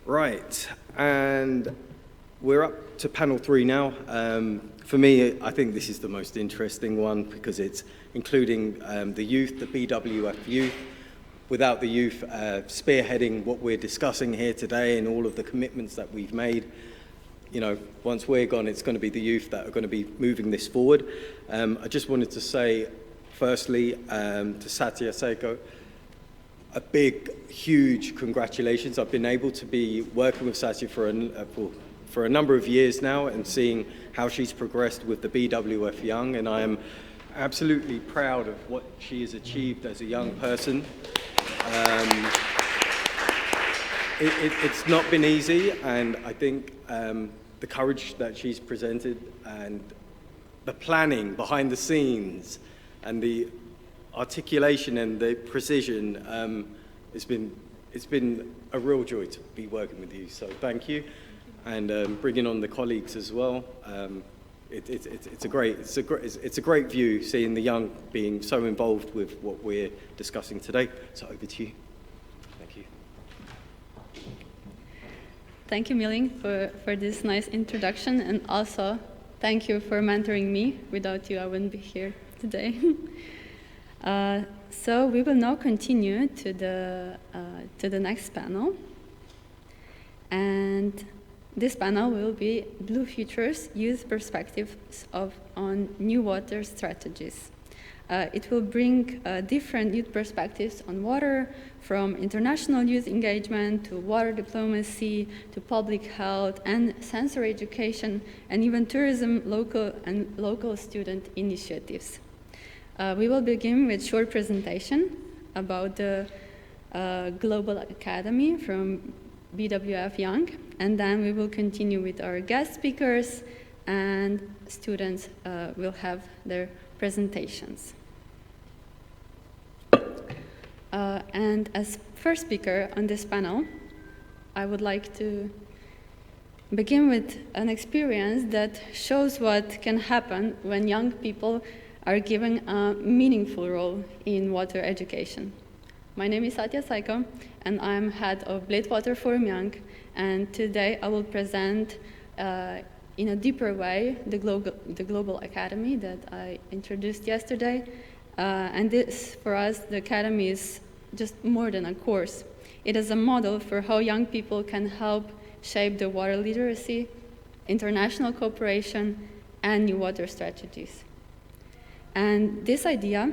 Right, and we're up to panel 3 now. For me, I think this is the most interesting one because it's including the youth, the BWF youth. Without the youth spearheading what we're discussing here today and all of the commitments that we've made, you know, once we're gone, it's going to be the youth that are going to be moving this forward. I just wanted to say, firstly, to Satja, Sajko, a big, huge congratulations. I've been able to be working with Satja for a number of years now and seeing how she's progressed with the BWF Young, and I am absolutely proud of what she has achieved as a young person. It's not been easy, and I think the courage that she's presented and the planning behind the scenes and the articulation and the precision, it's been a real joy to be working with you. So thank you, and bringing on the colleagues as well. It's a great view seeing the young being so involved with what we're discussing today. So over to you. Thank you. Thank you, Milling, for this nice introduction, and also thank you for mentoring me. Without you, I wouldn't be here today. So we will now continue to the next panel, and this panel will be Blue Futures, Youth Perspectives on New Water Strategies. It will bring different youth perspectives on water, from international youth engagement to water diplomacy to public health and sensory education, and even tourism, local student initiatives. We will begin with a short presentation about the Global Academy from BWF Young, and then we will continue with our guest speakers, and students will have their presentations. And as first speaker on this panel, I would like to begin with an experience that shows what can happen when young people are given a meaningful role in water education. My name is Satja Sajko, and I'm head of Bled Water Forum Young, and today I will present in a deeper way the Global Academy that I introduced yesterday. And this, for us, the Academy is just more than a course. It is a model for how young people can help shape the water literacy, international cooperation, and new water strategies. And this idea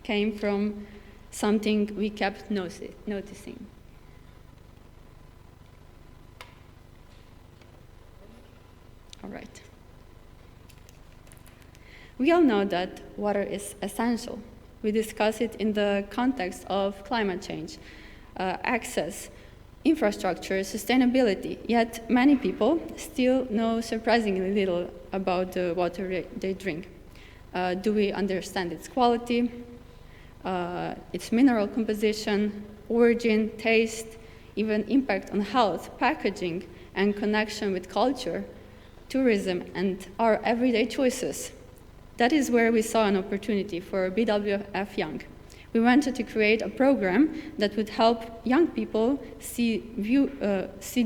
came from something we kept noticing. All right. We all know that water is essential. We discuss it in the context of climate change, access, infrastructure, sustainability, yet many people still know surprisingly little about the water they drink. Do we understand its quality, its mineral composition, origin, taste, even impact on health, packaging, and connection with culture, tourism, and our everyday choices? That is where we saw an opportunity for BWF Young. We wanted to create a program that would help young people see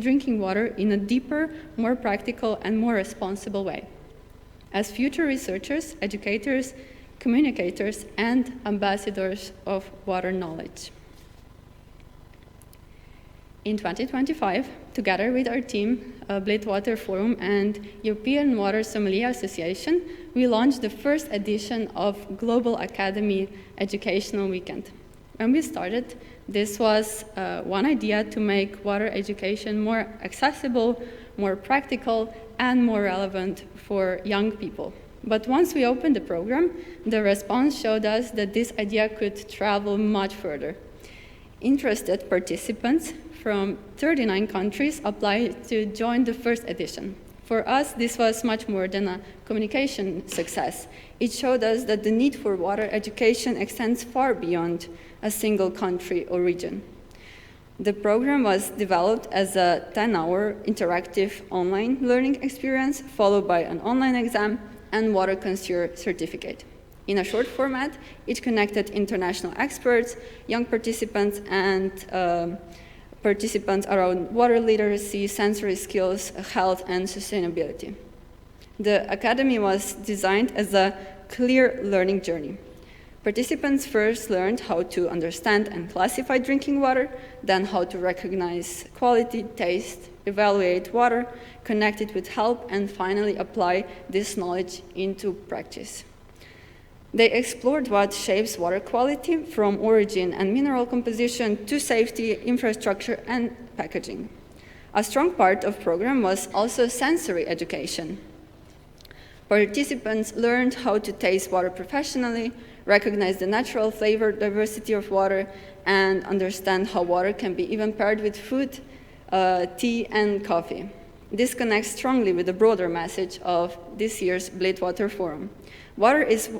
drinking water in a deeper, more practical, and more responsible way. As future researchers, educators, communicators, and ambassadors of water knowledge. In 2025, together with our team, Bled Water Forum and European Water Sommelier Association, we launched the first edition of Global Academy Educational Weekend. When we started, this was one idea to make water education more accessible, more practical, and more relevant for young people. But once we opened the program, the response showed us that this idea could travel much further. Interested participants from 39 countries applied to join the first edition. For us, this was much more than a communication success. It showed us that the need for water education extends far beyond a single country or region. The program was developed as a 10-hour interactive online learning experience, followed by an online exam and water connoisseur certificate. In a short format, it connected international experts, young participants, and participants around water literacy, sensory skills, health, and sustainability. The Academy was designed as a clear learning journey. Participants first learned how to understand and classify drinking water, then how to recognize quality, taste, evaluate water, connect it with health, and finally apply this knowledge into practice. They explored what shapes water quality from origin and mineral composition to safety, infrastructure, and packaging. A strong part of the program was also sensory education. Participants learned how to taste water professionally, recognize the natural flavor diversity of water, and understand how water can be even paired with food, tea, and coffee. This connects strongly with the broader message of this year's Bled Water Forum. Water is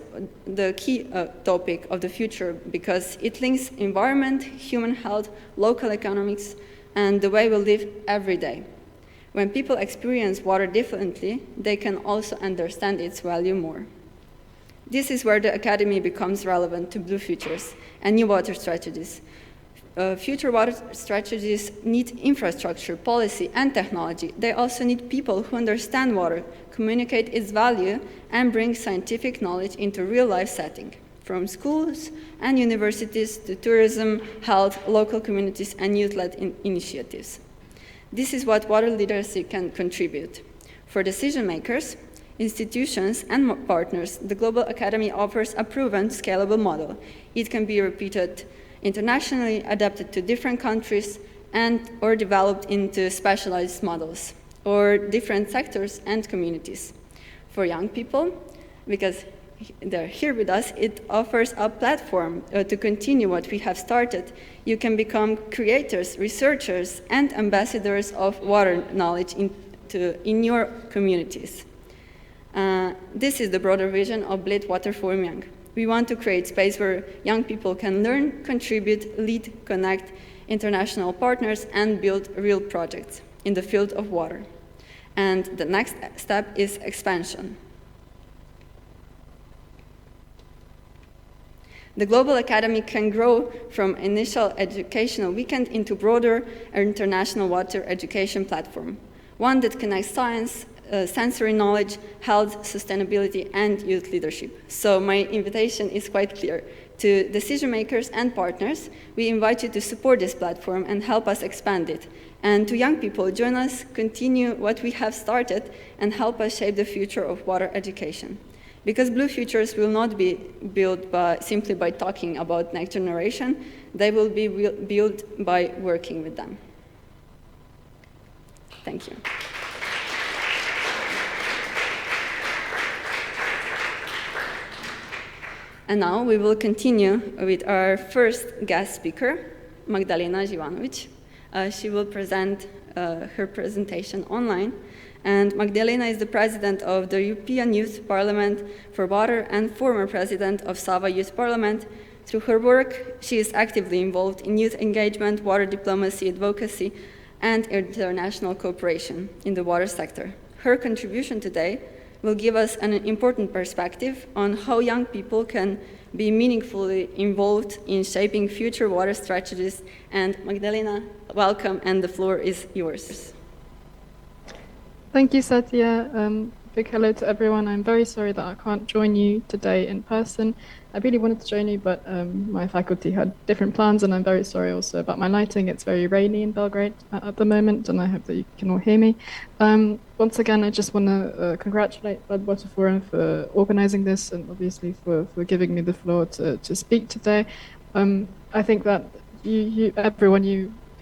the key topic of the future because it links environment, human health, local economics, and the way we live every day. When people experience water differently, they can also understand its value more. This is where the Academy becomes relevant to Blue Futures and new water strategies. Future water strategies need infrastructure, policy, and technology. They also need people who understand water, communicate its value, and bring scientific knowledge into real-life setting, from schools and universities to tourism, health, local communities, and youth-led initiatives. This is what water literacy can contribute. For decision makers, institutions, and partners, the Global Academy offers a proven, scalable model. It can be repeated internationally, adapted to different countries, or developed into specialized models, or different sectors and communities. For young people, because they're here with us, it offers a platform to continue what we have started. You can become creators, researchers, and ambassadors of water knowledge in your communities. This is the broader vision of Bled Water Forum Young. We want to create space where young people can learn, contribute, lead, connect international partners, and build real projects in the field of water. And the next step is expansion. The Global Academy can grow from initial educational weekend into broader international water education platform, one that connects science, sensory knowledge, health, sustainability, and youth leadership. So my invitation is quite clear. To decision makers and partners, we invite you to support this platform and help us expand it. And to young people, join us, continue what we have started, and help us shape the future of water education. Because Blue Futures will not be built simply by talking about next generation, they will be built by working with them. Thank you. And now we will continue with our first guest speaker, Magdalena Živanović. She will present her presentation online. And Magdalena is the president of the European Youth Parliament for Water and former president of Sava Youth Parliament. Through her work, she is actively involved in youth engagement, water diplomacy, advocacy, and international cooperation in the water sector. Her contribution today will give us an important perspective on how young people can be meaningfully involved in shaping future water strategies. And Magdalena, welcome, and the floor is yours. Thank you, Satja. Big hello to everyone. I'm very sorry that I can't join you today in person. I really wanted to join you, but my faculty had different plans, and I'm very sorry also about my lighting. It's very rainy in Belgrade at the moment, and I hope that you can all hear me. Once again, I just want to congratulate Bled Water Forum for organizing this, and obviously for giving me the floor to speak today. I think that everyone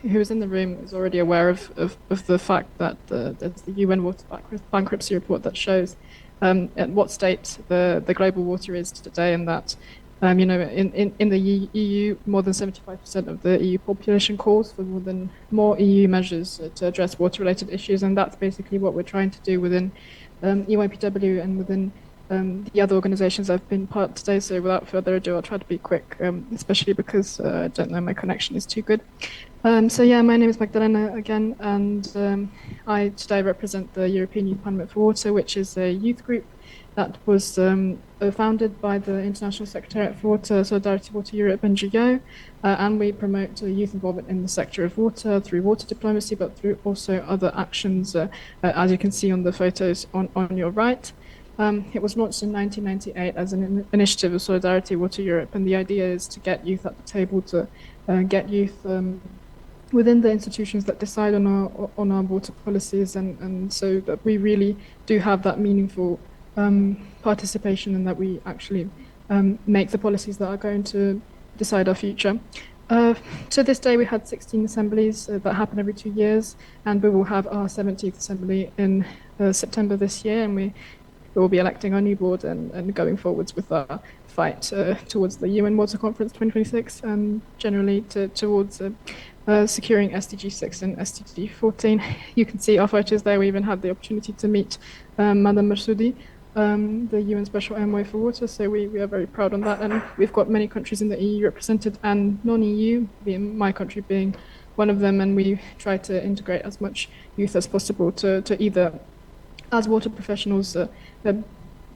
who is in the room is already aware of the fact that there's the UN Water Bankruptcy Report that shows at what state the global water is today, and that in the EU, more than 75% of the EU population calls for more EU measures to address water-related issues, and that's basically what we're trying to do within EYPW and within the other organizations I've been part of today. So without further ado, I'll try to be quick, especially because I don't know, my connection is too good. So yeah, my name is Magdalena again, and I today represent the European Youth Parliament for Water, which is a youth group that was founded by the International Secretariat for Water, Solidarity Water Europe NGO, and we promote youth involvement in the sector of water through water diplomacy, but through also other actions, as you can see on the photos on your right. It was launched in 1998 as an initiative of Solidarity Water Europe, and the idea is to get youth at the table, to get youth within the institutions that decide on our water policies, and so that we really do have that meaningful participation, and that we actually make the policies that are going to decide our future. To this day, we had 16 assemblies that happen every 2 years, and we will have our 17th assembly in September this year, and we will be electing our new board and going forwards with our fight towards the UN Water Conference 2026, and generally towards securing SDG 6 and SDG 14. You can see our photos there. We even had the opportunity to meet Madame Massoudi, the UN Special Envoy for Water, so we are very proud on that. And we've got many countries in the EU represented, and non-EU, my country being one of them, and we try to integrate as much youth as possible to either, as water professionals,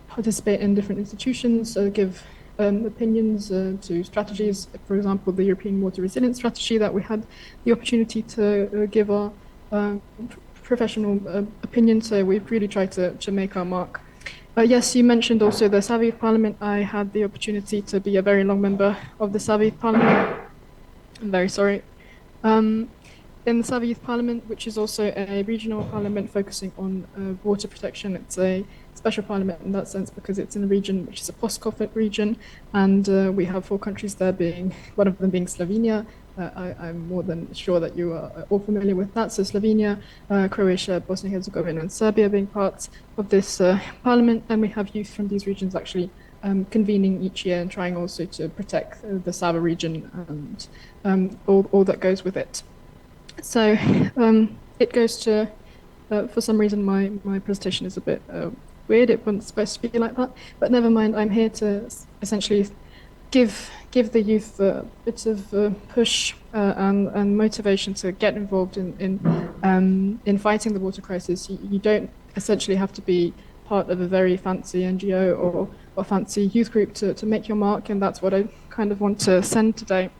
participate in different institutions, give opinions to strategies. For example, the European Water Resilience Strategy that we had the opportunity to give our professional opinion, so we've really tried to make our mark. Yes, you mentioned also the Sava Youth Parliament. I had the opportunity to be a very long member of the Sava Youth Parliament. I'm very sorry. In the Sava Youth Parliament, which is also a regional parliament focusing on water protection, it's a special parliament in that sense because it's in a region which is a post-conflict region, and we have 4 countries there, being one of them being Slovenia. I'm more than sure that you are all familiar with that. So Slovenia, Croatia, Bosnia-Herzegovina and Serbia being parts of this parliament, and we have youth from these regions actually convening each year and trying also to protect the Sava region and all that goes with it. So it goes to, for some reason my presentation is a bit weird. It wasn't supposed to be like that, but never mind. I'm here to essentially give the youth a bit of push and motivation to get involved in fighting the water crisis. You don't essentially have to be part of a very fancy NGO or fancy youth group to make your mark, and that's what I kind of want to send today.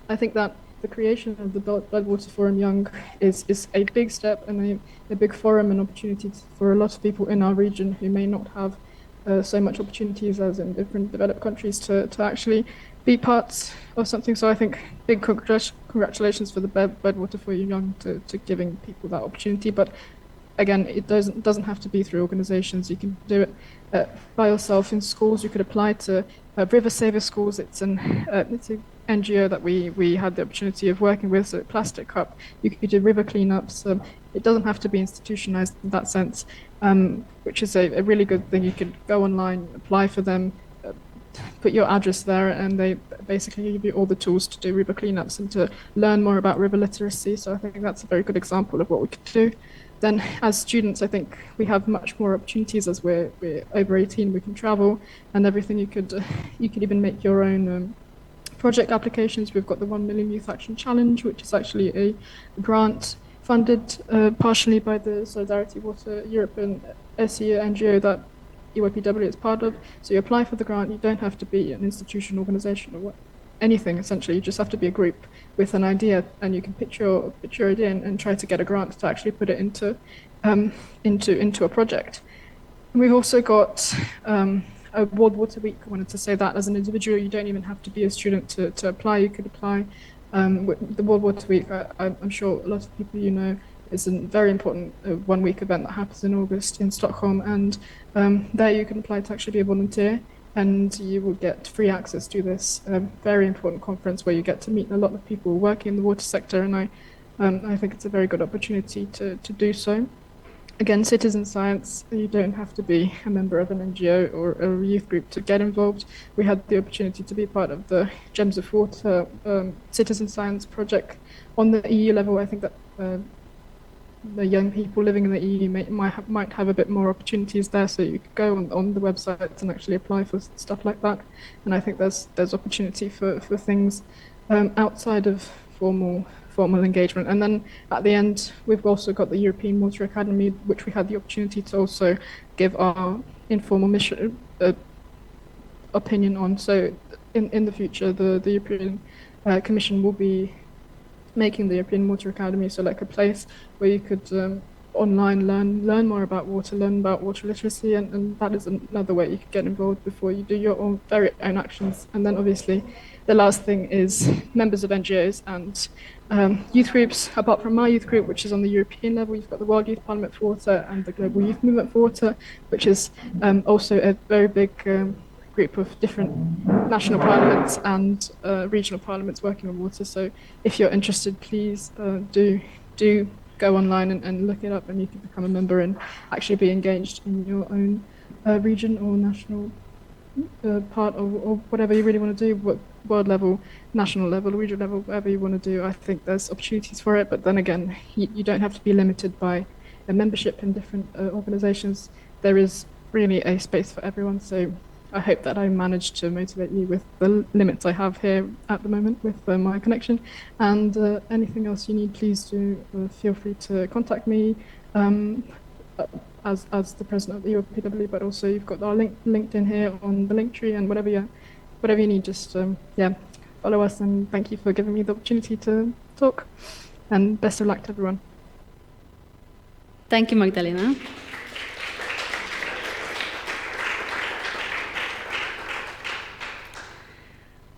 I think that the creation of the Bled Water Forum Young is a big step and a big forum and opportunity for a lot of people in our region who may not have so much opportunities as in different developed countries to actually be parts of something. So I think big congratulations for the Bled Water Forum Young to giving people that opportunity. But again, it doesn't have to be through organizations. You can do it by yourself in schools. You could apply to River Saver Schools. It's an NGO that we had the opportunity of working with, so Plastic Cup. You could do river cleanups. It doesn't have to be institutionalized in that sense, which is a really good thing. You could go online, apply for them, put your address there, and they basically give you all the tools to do river cleanups and to learn more about river literacy. So I think that's a very good example of what we could do. Then as students, I think we have much more opportunities as we're over 18, we can travel and everything. You could even make your own project applications. We've got the 1 Million Youth Action Challenge, which is actually a grant funded partially by the Solidarity Water Europe and SE NGO that EYPW is part of. So you apply for the grant. You don't have to be an institution, organization, or anything essentially. You just have to be a group with an idea, and you can pitch your idea and try to get a grant to actually put it into a project. And we've also got a World Water Week. I wanted to say that as an individual, you don't even have to be a student to apply. You could apply. The World Water Week, I'm sure a lot of people is a very important 1 week event that happens in August in Stockholm, and there you can apply to actually be a volunteer, and you will get free access to this very important conference where you get to meet a lot of people working in the water sector, and I think it's a very good opportunity to do so. Again, citizen science, you don't have to be a member of an NGO or a youth group to get involved. We had the opportunity to be part of the Gems of Water citizen science project on the EU level. I think that the young people living in the EU might have a bit more opportunities there, so you could go on the website and actually apply for stuff like that. And I think there's opportunity for things outside of formal engagement. And then at the end, we've also got the European Water Academy, which we had the opportunity to also give our informal mission opinion on. So in the future, the European Commission will be making the European Water Academy, so like a place where you could online learn more about water, learn about water literacy, and that is another way you could get involved before you do your own very own actions. And then obviously the last thing is members of NGOs and youth groups. Apart from my youth group, which is on the European level, you've got the World Youth Parliament for Water and the Global Youth Movement for Water, which is also a very big group of different national parliaments and regional parliaments working on water. So if you're interested, please do go online and look it up, and you can become a member and actually be engaged in your own region or national part or whatever you really want to do, world level, national level, regional level, whatever you want to do. I think there's opportunities for it, but then again, you don't have to be limited by a membership in different organizations. There is really a space for everyone, so I hope that I managed to motivate you with the limits I have here at the moment with my connection. And anything else you need, please do feel free to contact me as the president of the EYPW, but also you've got our LinkedIn here on the link tree, and whatever you need, just follow us. And thank you for giving me the opportunity to talk. And best of luck to everyone. Thank you, Magdalena.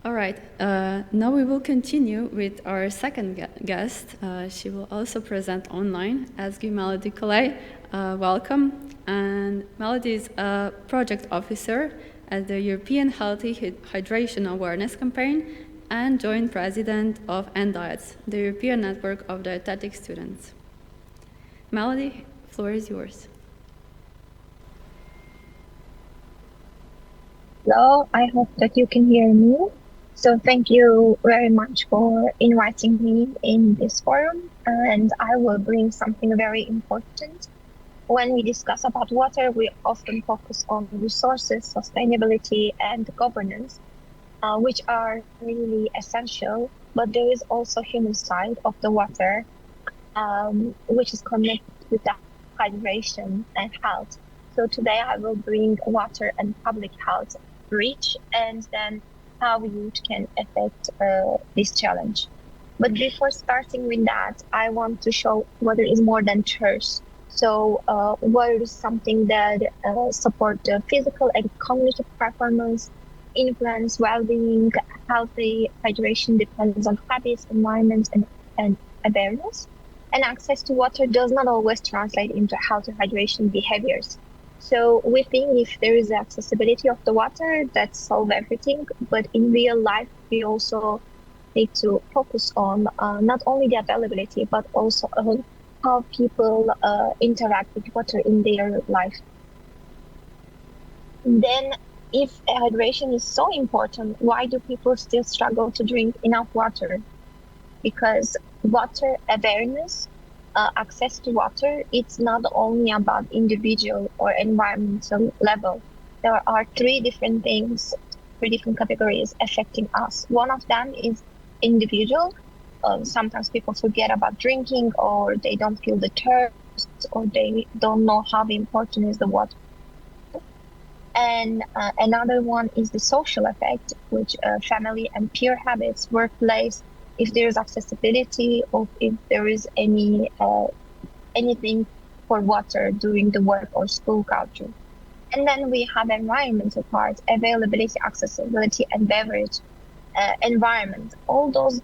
All right, now we will continue with our second guest. She will also present online, Ezgi Melody Kolay. Welcome. And Melody is a project officer at the European Healthy Hydration Awareness Campaign and joint president of ENDietS, the European Network of Dietetic Students. Melody, the floor is yours. Hello, I hope that you can hear me. So thank you very much for inviting me in this forum, and I will bring something very important. When we discuss about water, we often focus on resources, sustainability, and governance, which are really essential, but there is also human side of the water, which is connected with the hydration and health. So today I will bring water and public health reach, and then how youth can affect this challenge. But before starting with that, I want to show water is more than thirst. So water is something that supports the physical and cognitive performance, influence well-being. Healthy hydration depends on habits, environment, and awareness. And access to water does not always translate into healthy hydration behaviors. So we think if there is accessibility of the water, that solves everything. But in real life, we also need to focus on not only the availability, but also on how people interact with water in their life. Then, if hydration is so important, why do people still struggle to drink enough water? Because water awareness, access to water, it's not only about individual or environmental level. There are three different things, three different categories affecting us. One of them is individual. Sometimes people forget about drinking, or they don't feel the thirst, or they don't know how important is the water. And another one is the social effect, which family and peer habits, workplace, if there is accessibility, or if there is anything for water during the work or school culture. And then we have environmental part, availability, accessibility, and beverage environment. All those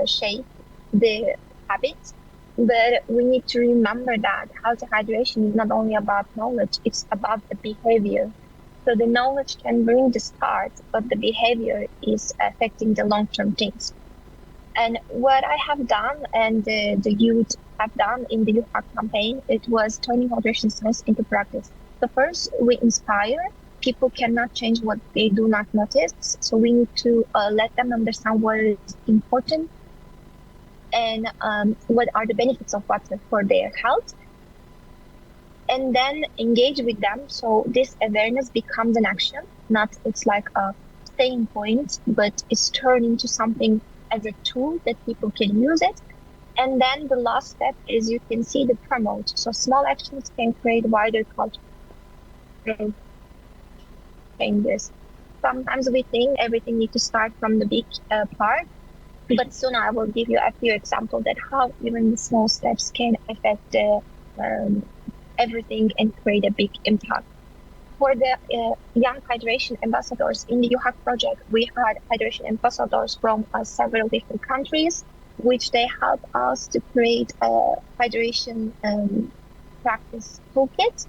shape the habits, but we need to remember that healthy hydration is not only about knowledge, it's about the behavior. So the knowledge can bring the start, but the behavior is affecting the long-term things. And what I have done, and the youth have done in the EuHHAC campaign, it was turning hydration science into practice. So first, we inspire. People cannot change what they do not notice. So we need to let them understand what is important and what are the benefits of water for their health. And then engage with them. So this awareness becomes an action, not it's like a staying point, but it's turned into something as a tool that people can use it. And then the last step is you can see the promote. So small actions can create wider culture. changes. Sometimes we think everything needs to start from the big part, but soon I will give you a few examples that how even the small steps can affect everything and create a big impact. For the young hydration ambassadors in the EuHHAC project, we had hydration ambassadors from several different countries, which they help us to create a hydration practice toolkit.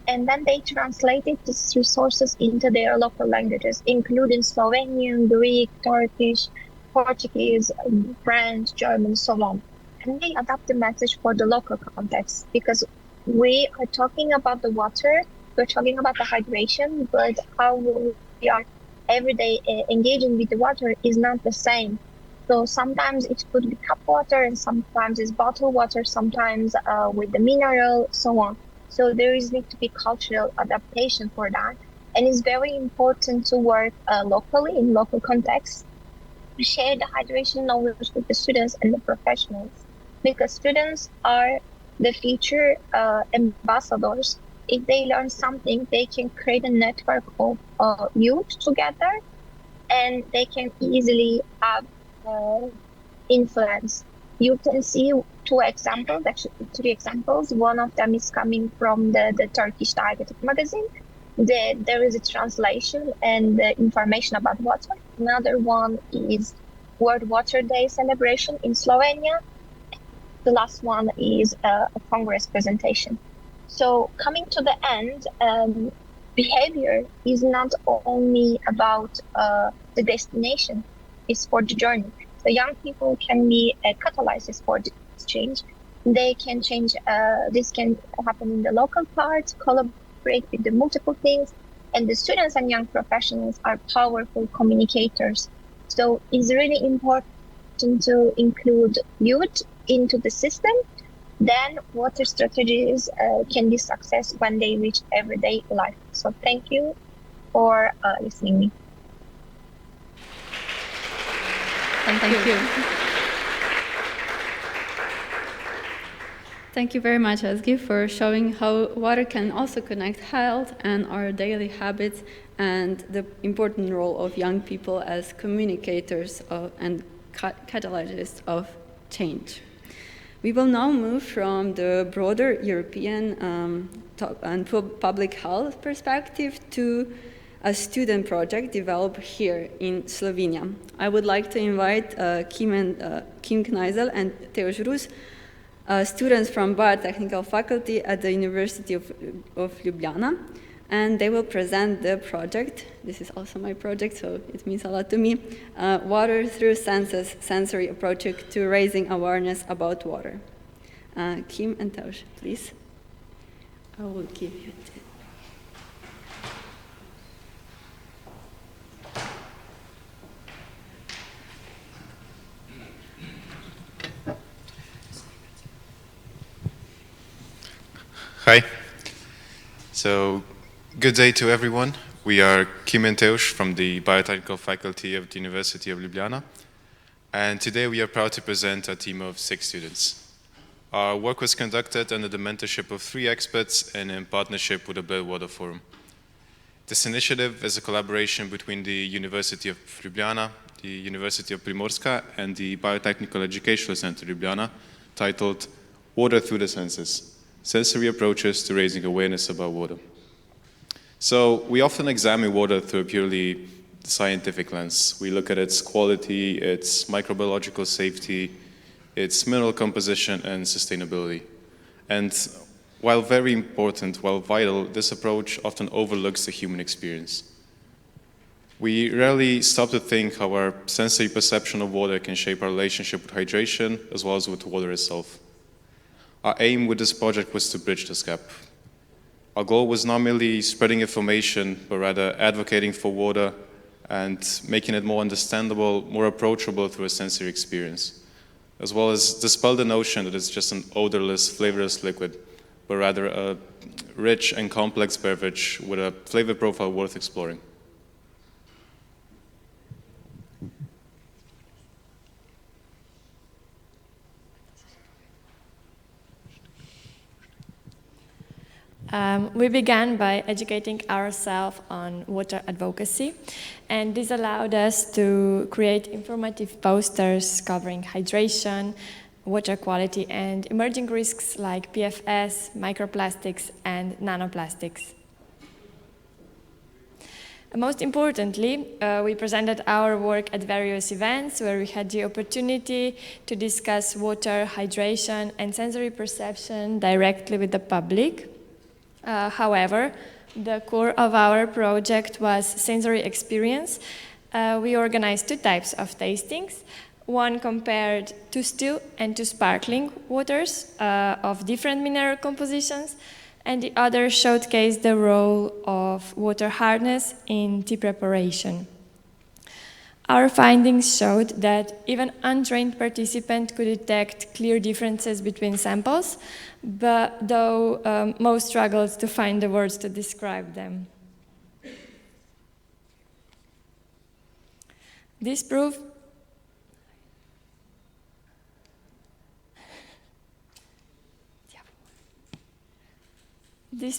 And then they translated these resources into their local languages, including Slovenian, Greek, Turkish, Portuguese, French, German, so on. And they adapt the message for the local context, because we are talking about the water, we're talking about the hydration, but how we are every day engaging with the water is not the same. So sometimes it could be tap water, and sometimes it's bottled water, sometimes with the mineral, so on. So there is need to be cultural adaptation for that. And it's very important to work locally in local contexts, share the hydration knowledge with the students and the professionals, because students are the future ambassadors. If they learn something, they can create a network of youth together, and they can easily have influence. You can see two examples, actually three examples. One of them is coming from the Turkish Dietetic magazine. There is a translation and the information about water. Another one is World Water Day celebration in Slovenia. The last one is a Congress presentation. So coming to the end, behavior is not only about the destination, it's for the journey. So young people can be catalysts for this change. They can change, this can happen in the local part, collaborate with the multiple things, and the students and young professionals are powerful communicators. So it's really important to include youth into the system. Then water strategies can be success when they reach everyday life. So thank you for listening me. Thank you. Thank you very much, Ezgi, for showing how water can also connect health and our daily habits, and the important role of young people as communicators and catalysts of change. We will now move from the broader European and public health perspective to a student project developed here in Slovenia. I would like to invite Kim Kneisel and Teuš Rus, students from Biotechnical faculty at the University of Ljubljana, and they will present the project. This is also my project, so it means a lot to me. Water through senses, sensory approach to raising awareness about water. Kim and Teuš, please. I will give you this. Hi. So, good day to everyone. We are Kim and Teuš from the Biotechnical faculty of the University of Ljubljana. And today we are proud to present a team of 6 students. Our work was conducted under the mentorship of 3 experts and in partnership with the Bled Water Forum. This initiative is a collaboration between the University of Ljubljana, the University of Primorska, and the Biotechnical Educational Center Ljubljana, titled Water Through the Senses: Sensory Approaches to Raising Awareness About Water. So we often examine water through a purely scientific lens. We look at its quality, its microbiological safety, its mineral composition, and sustainability. And while very important, while vital, this approach often overlooks the human experience. We rarely stop to think how our sensory perception of water can shape our relationship with hydration, as well as with water itself. Our aim with this project was to bridge this gap. Our goal was not merely spreading information, but rather advocating for water and making it more understandable, more approachable through a sensory experience, as well as dispel the notion that it's just an odorless, flavorless liquid, but rather a rich and complex beverage with a flavor profile worth exploring. We began by educating ourselves on water advocacy, and this allowed us to create informative posters covering hydration, water quality, and emerging risks like PFS, microplastics, and nanoplastics. Most importantly, we presented our work at various events where we had the opportunity to discuss water, hydration, and sensory perception directly with the public. However, the core of our project was sensory experience. We organized 2 types of tastings. One compared to still and to sparkling waters of different mineral compositions, and the other showcased the role of water hardness in tea preparation. Our findings showed that even untrained participants could detect clear differences between samples, but though most struggled to find the words to describe them. This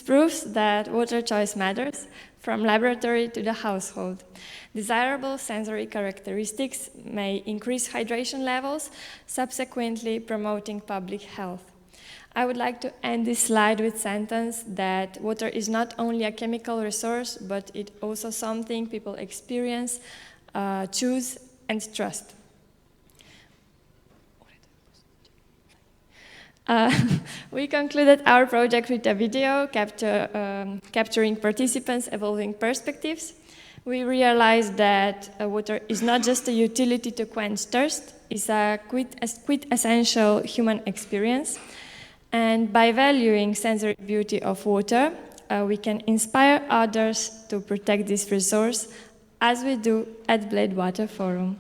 proves that water choice matters, from laboratory to the household. Desirable sensory characteristics may increase hydration levels, subsequently promoting public health. I would like to end this slide with a sentence that water is not only a chemical resource, but it's also something people experience, choose, and trust. We concluded our project with a video capturing participants' evolving perspectives. We realized that water is not just a utility to quench thirst, it's a quintessential human experience. And by valuing sensory beauty of water, we can inspire others to protect this resource, as we do at Bled Water Forum.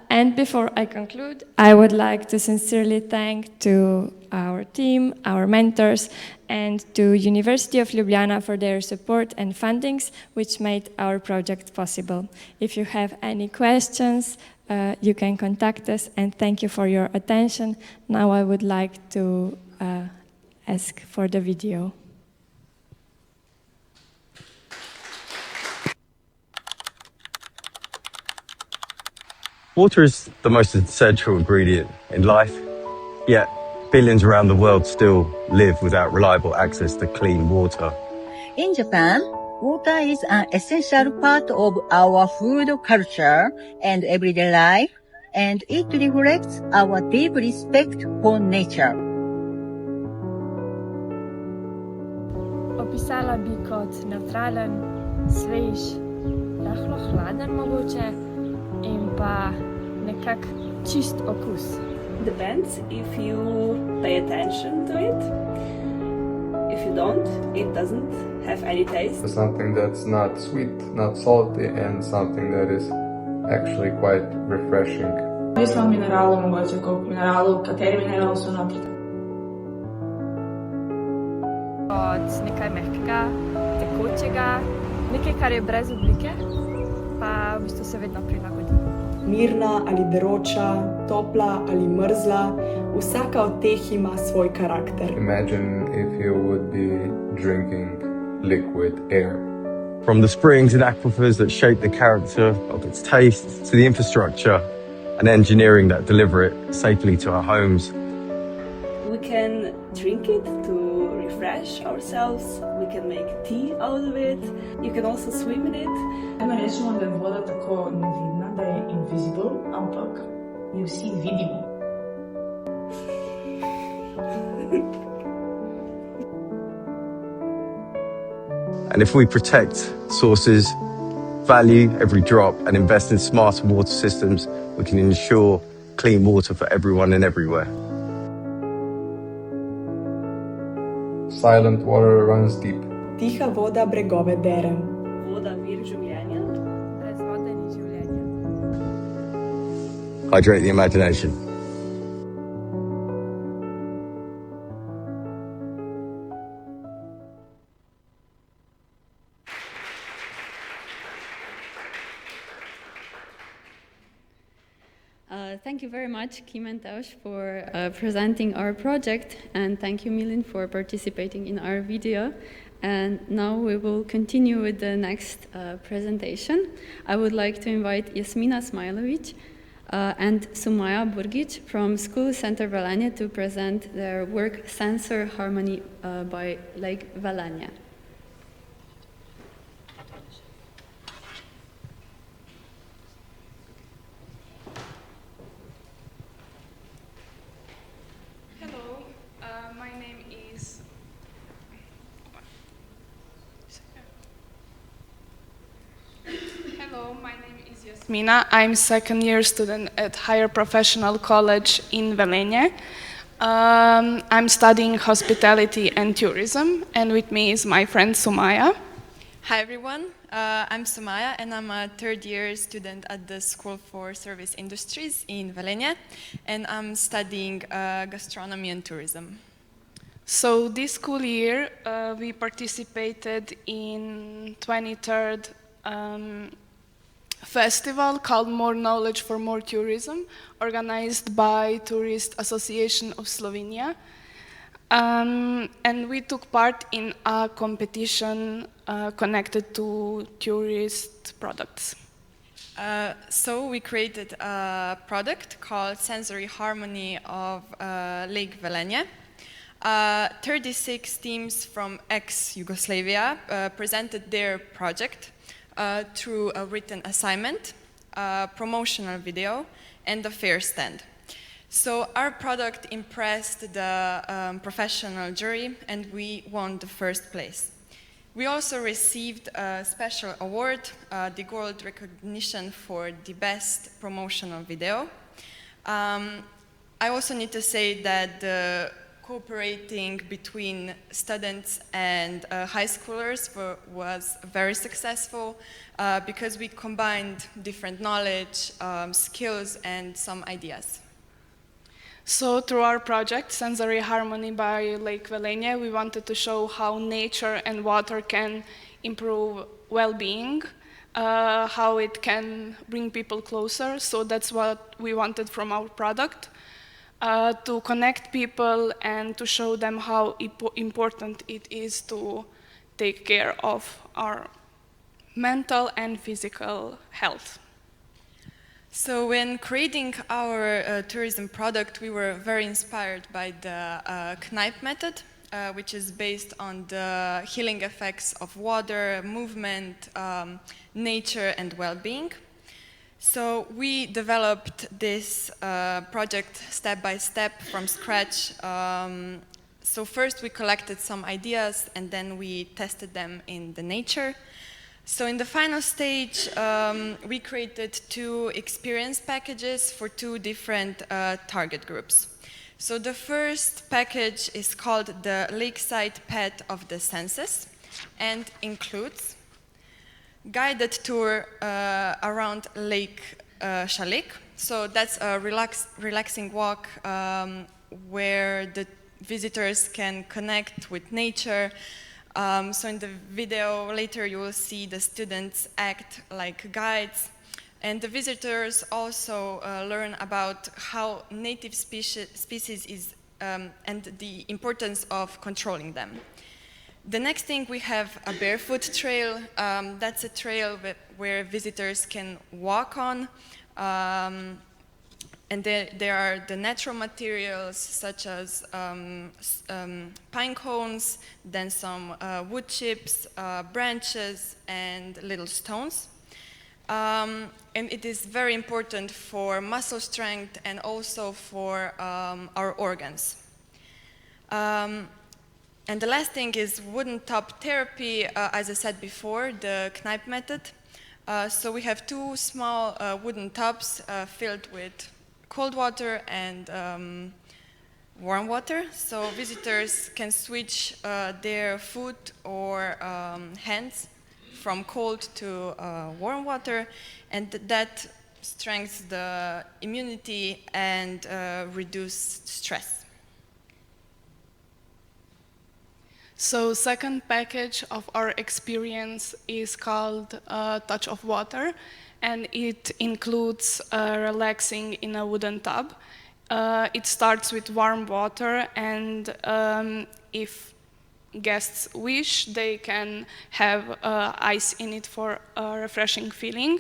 And before I conclude, I would like to sincerely thank to our team, our mentors, and to University of Ljubljana for their support and fundings, which made our project possible. If you have any questions, you can contact us, and thank you for your attention. Now I would like to ask for the video. Water is the most essential ingredient in life, yet billions around the world still live without reliable access to clean water. In Japan, water is an essential part of our food culture and everyday life, and it reflects our deep respect for nature. Opisala bi kot neutralen, svež, rahlo hladen mogoče in pa nekak čist okus. Depends if you pay attention to it. If you don't, it doesn't have any taste. Something that's not sweet, not salty, and something that is actually quite refreshing. Mislim mineralov, mogoče koliko mineralov, kateri minerali so notri. Od nekaj mehkega, tekočega, nekaj, kar je brez oblike, pa v bistvu se vedno prilagodi. Mirna ali deroča, topla ali mrzla, vsaka od teh ima svoj karakter. Imagine if you would be drinking liquid air. From the springs and aquifers that shape the character of its taste, to the infrastructure and engineering that deliver it safely to our homes. We can drink it to refresh ourselves, we can make tea out of it, you can also swim in it. Eno rečemo, da je voda tako nevidna, da je invisible, ampak jo vsi vidimo. And if we protect sources, value every drop, and invest in smarter water systems, we can ensure clean water for everyone and everywhere. Silent water runs deep. Tiha voda bregove dere. Voda vir življenja. Brez vode ni življenja. Hydrate the imagination. Thank you very much, Kim and Tausch, for presenting our project, and thank you, Milin, for participating in our video. And now we will continue with the next presentation. I would like to invite Jasmina Smailović and Sumaya Burgic from School Center Velenje to present their work Sensor Harmony by Lake Velenje. Hello, my name is Jasmina. I'm second year student at Higher Professional College in Velenje. I'm studying hospitality and tourism, and with me is my friend Sumaya. Hi everyone, I'm Sumaya and I'm a third year student at the School for Service Industries in Velenje, and I'm studying gastronomy and tourism. So this school year we participated in 23rd festival called More Knowledge for More Tourism, organized by Tourist Association of Slovenia. And we took part in a competition connected to tourist products. So we created a product called Sensory Harmony of Lake Velenje. 36 teams from ex-Yugoslavia presented their project through a written assignment, a promotional video, and a fair stand. So our product impressed the professional jury, and we won the first place. We also received a special award, the gold recognition for the best promotional video. I also need to say that the cooperating between students and high schoolers was very successful because we combined different knowledge, skills, and some ideas. So through our project, Sensory Harmony by Lake Velenje, we wanted to show how nature and water can improve well-being, how it can bring people closer. So that's what we wanted from our product. To connect people and to show them how important it is to take care of our mental and physical health. So when creating our tourism product, we were very inspired by the Kneisel method, which is based on the healing effects of water, movement, nature, and well-being. So we developed this project step by step from scratch. So first we collected some ideas and then we tested them in the nature. So in the final stage, we created 2 experience packages for 2 different target groups. So the first package is called the Lakeside Pet of the Senses and includes guided tour around Lake Šalik. So that's a relaxing walk where the visitors can connect with nature. So in the video later you will see the students act like guides, and the visitors also learn about how native species is and the importance of controlling them. The next thing, we have a barefoot trail. That's a trail where visitors can walk on. And there are the natural materials such as pine cones, then some wood chips, branches, and little stones. And it is very important for muscle strength and also for our organs. And the last thing is wooden top therapy, as I said before, the Kneisel method. So we have 2 small wooden tubs filled with cold water and warm water. So visitors can switch their foot or hands from cold to warm water, and that strengthens the immunity and reduce stress. So second package of our experience is called Touch of Water, and it includes relaxing in a wooden tub. It starts with warm water, and if guests wish, they can have ice in it for a refreshing feeling.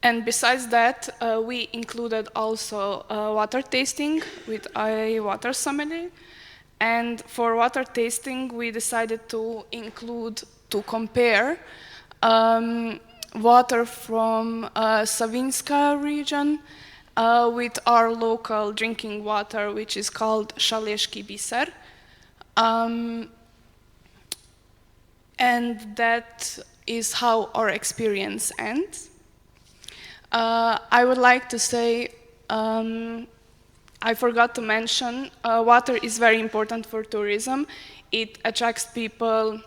And besides that, we included also water tasting with a water sommelier. And for water tasting, we decided to compare water from Savinska region with our local drinking water, which is called Šaleški biser. And that is how our experience ends. I would like to say, I forgot to mention, water is very important for tourism. It attracts people,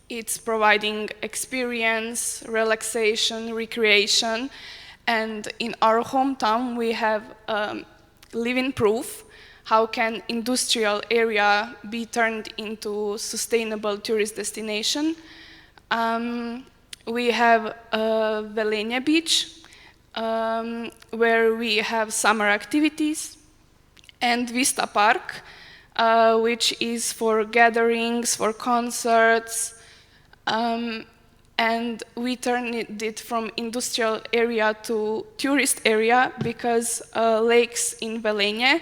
it's providing experience, relaxation, recreation, and in our hometown we have living proof how can industrial area be turned into sustainable tourist destination. We have Velenje beach, where we have summer activities, and Vista Park, which is for gatherings, for concerts, and we turned it from industrial area to tourist area because lakes in Velenje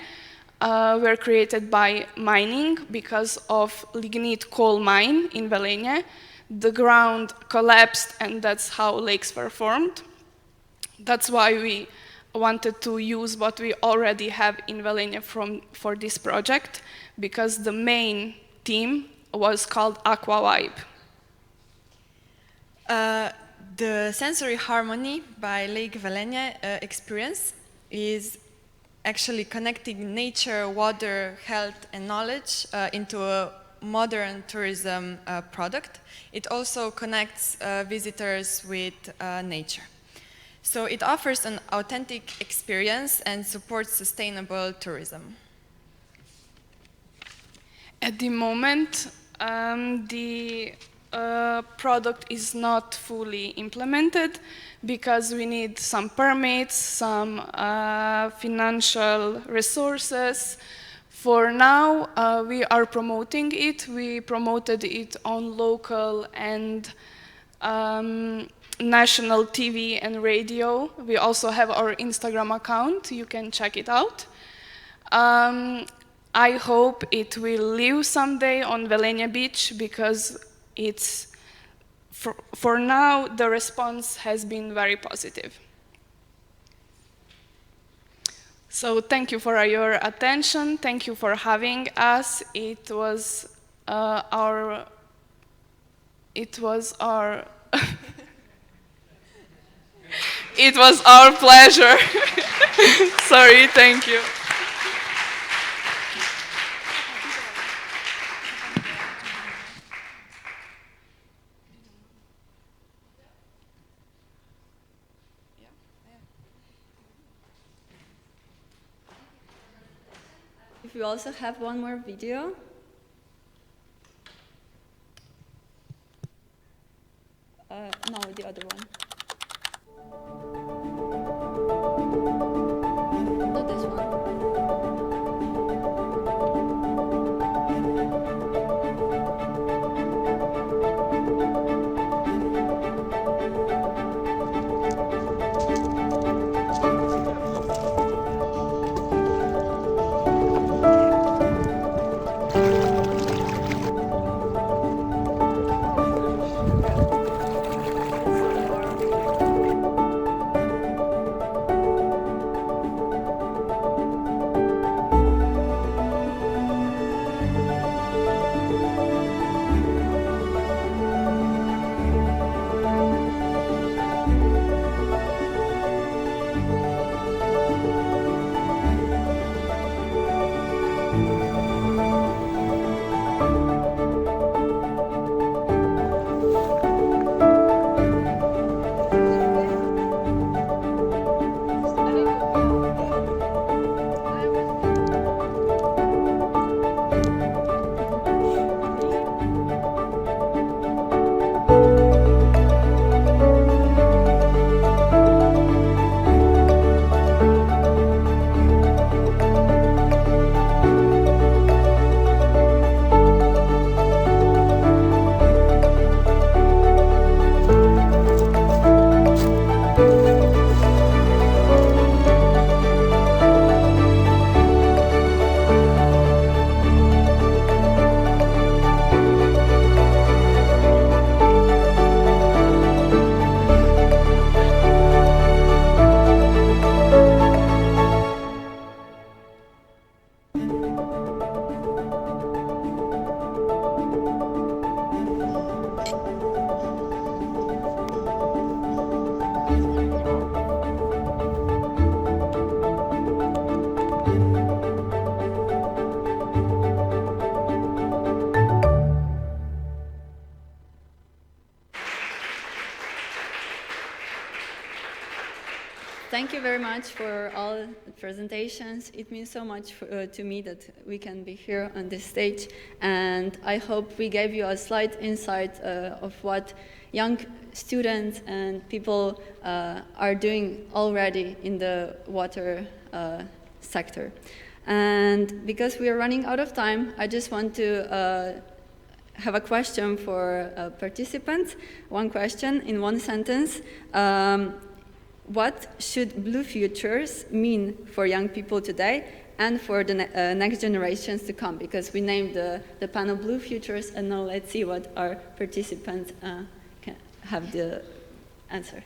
were created by mining because of lignite coal mine in Velenje. The ground collapsed, and that's how lakes were formed. That's why we wanted to use what we already have in Velenje for this project, because the main theme was called Aqua Vibe. The sensory harmony by Lake Velenje experience is actually connecting nature, water, health, and knowledge into a modern tourism product. It also connects visitors with nature. So it offers an authentic experience and supports sustainable tourism. At the moment, the product is not fully implemented because we need some permits, some financial resources. For now, we are promoting it. We promoted it on local and national TV and radio. We also have our Instagram account. You can check it out. I hope it will live someday on Velenje beach because it's, for now, the response has been very positive. So thank you for your attention. Thank you for having us. It was our it was our pleasure. Sorry, thank you. If we also have one more video. No, the other one. Not this one. Thank you very much for all the presentations. It means so much to me that we can be here on this stage, and I hope we gave you a slight insight of what young students and people are doing already in the water sector. And because we are running out of time, I just want to have a question for participants. One question in one sentence. What should blue futures mean for young people today and for the next generations to come? Because we named the panel Blue Futures, and now let's see what our participants can have the answer.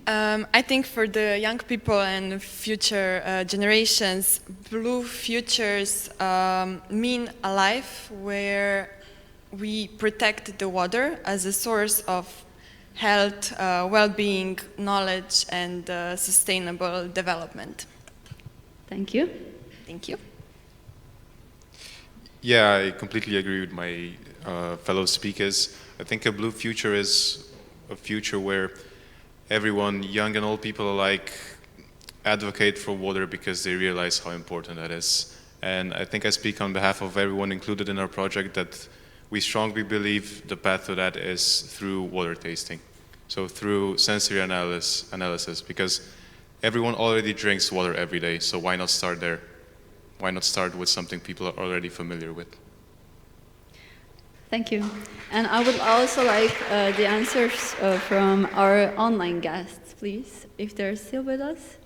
I think for the young people and future generations, blue futures mean a life where we protect the water as a source of health, well-being, knowledge, and sustainable development. Thank you. Thank you. Yeah, I completely agree with my fellow speakers. I think a blue future is a future where everyone, young and old people alike, advocate for water because they realize how important that is. And I think I speak on behalf of everyone included in our project that we strongly believe the path to that is through water tasting. So through sensory analysis, because everyone already drinks water every day, so why not start there? Why not start with something people are already familiar with? Thank you. And I would also like the answers from our online guests, please, if they're still with us.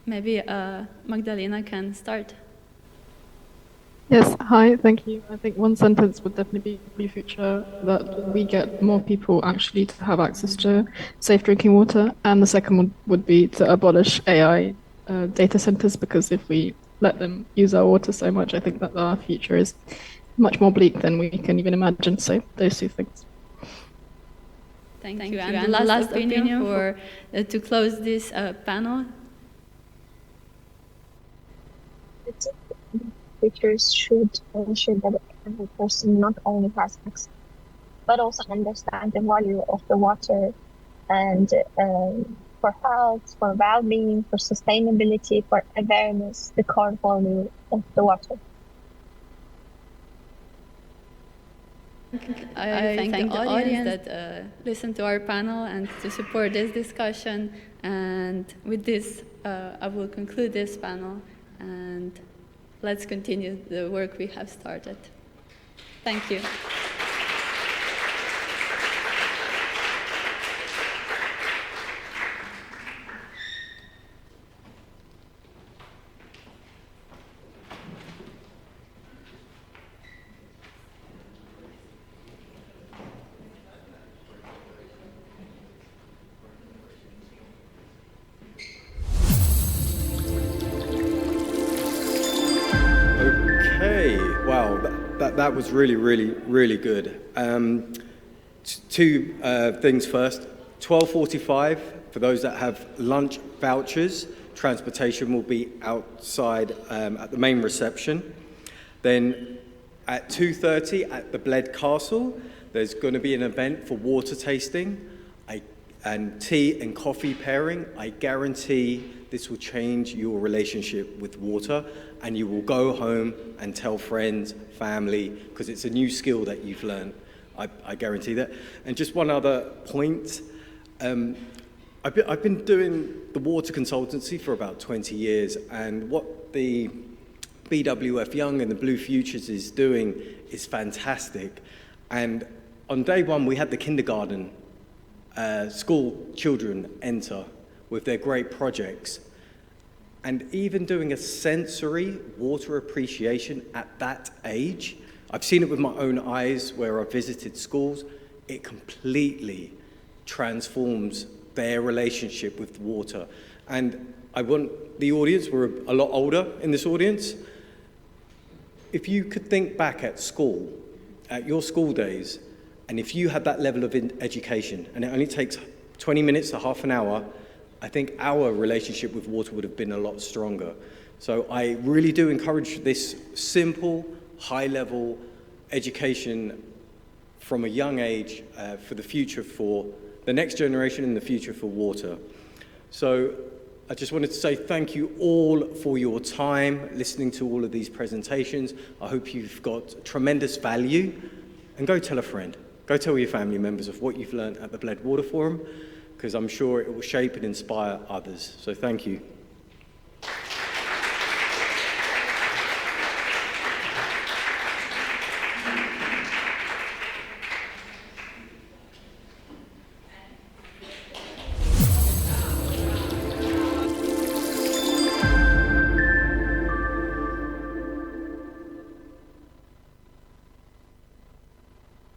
Maybe Magdalena can start. Yes, hi, thank you. I think one sentence would definitely be blue future, that we get more people actually to have access to safe drinking water. And the second one would be to abolish AI data centers, because if we let them use our water so much, I think that our future is much more bleak than we can even imagine. So those two things. Thank you. And the last opinion for to close this panel. Teachers should ensure that every person not only has access, but also understand the value of the water, and for health, for well-being, for sustainability, for awareness, the core value of the water. I thank the audience that listened to our panel and to support this discussion. And with this, I will conclude this panel, and let's continue the work we have started. Thank you. Wow, that was really good. Two things first. 12:45, for those that have lunch vouchers, transportation will be outside at the main reception. Then at 2:30 at the Bled Castle, there's going to be an event for water tasting and tea and coffee pairing. I guarantee this will change your relationship with water, and you will go home and tell friends, family, because it's a new skill that you've learned. I guarantee that. And just one other point. I've been doing the water consultancy for about 20 years, and what the BWF Young and the Blue Futures is doing is fantastic. And on day one, we had the kindergarten school children enter with their great projects. And even doing a sensory water appreciation at that age, I've seen it with my own eyes where I've visited schools, it completely transforms their relationship with water. And I want the audience, we're a lot older in this audience, if you could think back at school, at your school days, and if you had that level of education, and it only takes 20 minutes to half an hour, I think our relationship with water would have been a lot stronger. So I really do encourage this simple, high-level education from a young age for the future, for the next generation and the future for water. So I just wanted to say thank you all for your time listening to all of these presentations. I hope you've got tremendous value, and go tell a friend. Go tell your family members of what you've learned at the Bled Water Forum, because I'm sure it will shape and inspire others. So thank you.